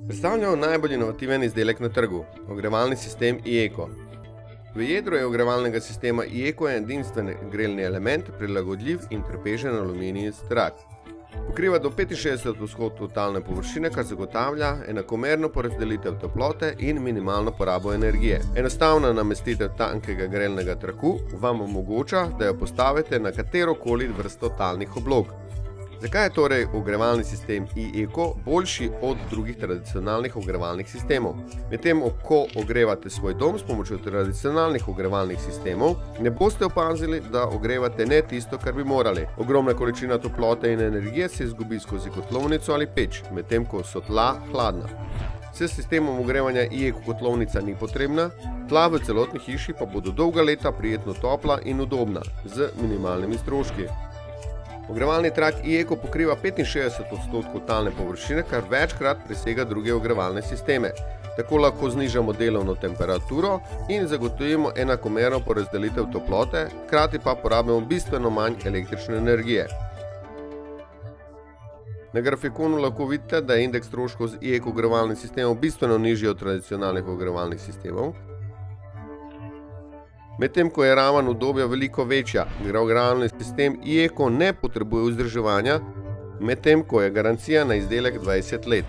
Predstavljamo najbolj inovativen izdelek na trgu, ogrevalni sistem IECO. V jedru ogrevalnega sistema IECO je edinstven grelni element, prilagodljiv in trpežen aluminijast trak. Pokriva do 65% talne površine, kar zagotavlja enakomerno porazdelitev toplote in minimalno porabo energije. Enostavna namestitev tankega grelnega traku vam omogoča, da jo postavite na katerokoli vrsto talnih oblog. Zakaj je torej ogrevalni sistem IECO boljši od drugih tradicionalnih ogrevalnih sistemov? Medtem ko ogrevate svoj dom s pomočjo tradicionalnih ogrevalnih sistemov, ne boste opazili, da ogrevate ne tisto, kar bi morali. Ogromna količina toplote in energije se izgubi skozi kotlovnico ali peč, medtem ko so tla hladna. S sistemom ogrevanja IECO kotlovnica ni potrebna, tla v celotni hiši pa bodo dolga leta prijetno topla in udobna, z minimalnimi stroški. Ogrevalni trak IECO pokriva 65% talne površine, kar večkrat presega druge ogrevalne sisteme. Tako lahko znižamo delovno temperaturo in zagotovimo enakomerno porazdelitev toplote, hkrati pa porabimo bistveno manj električne energije. Na grafikonu lahko vidite, da je indeks stroškov z IECO ogrevalnih sistemov bistveno nižji od tradicionalnih ogrevalnih sistemov. Medtem ko je raven udobja veliko večja, ogrevalni sistem IECO ne potrebuje vzdrževanja, medtem ko je garancija na izdelek 20 let.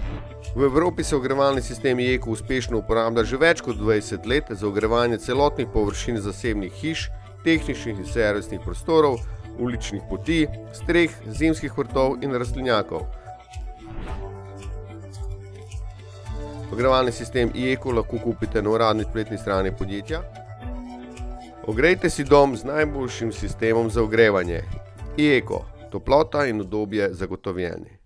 V Evropi se ogrevalni sistem IECO uspešno uporablja že več kot 20 let za ogrevanje celotnih površin zasebnih hiš, tehničnih in servisnih prostorov, uličnih poti, streh, zimskih vrtov in rastlinjakov. Ogrevalni sistem IECO lahko kupite na uradni spletni strani podjetja. Ogrejte si dom z najboljšim sistemom za ogrevanje. IECO. Toplota in udobje zagotovljeni.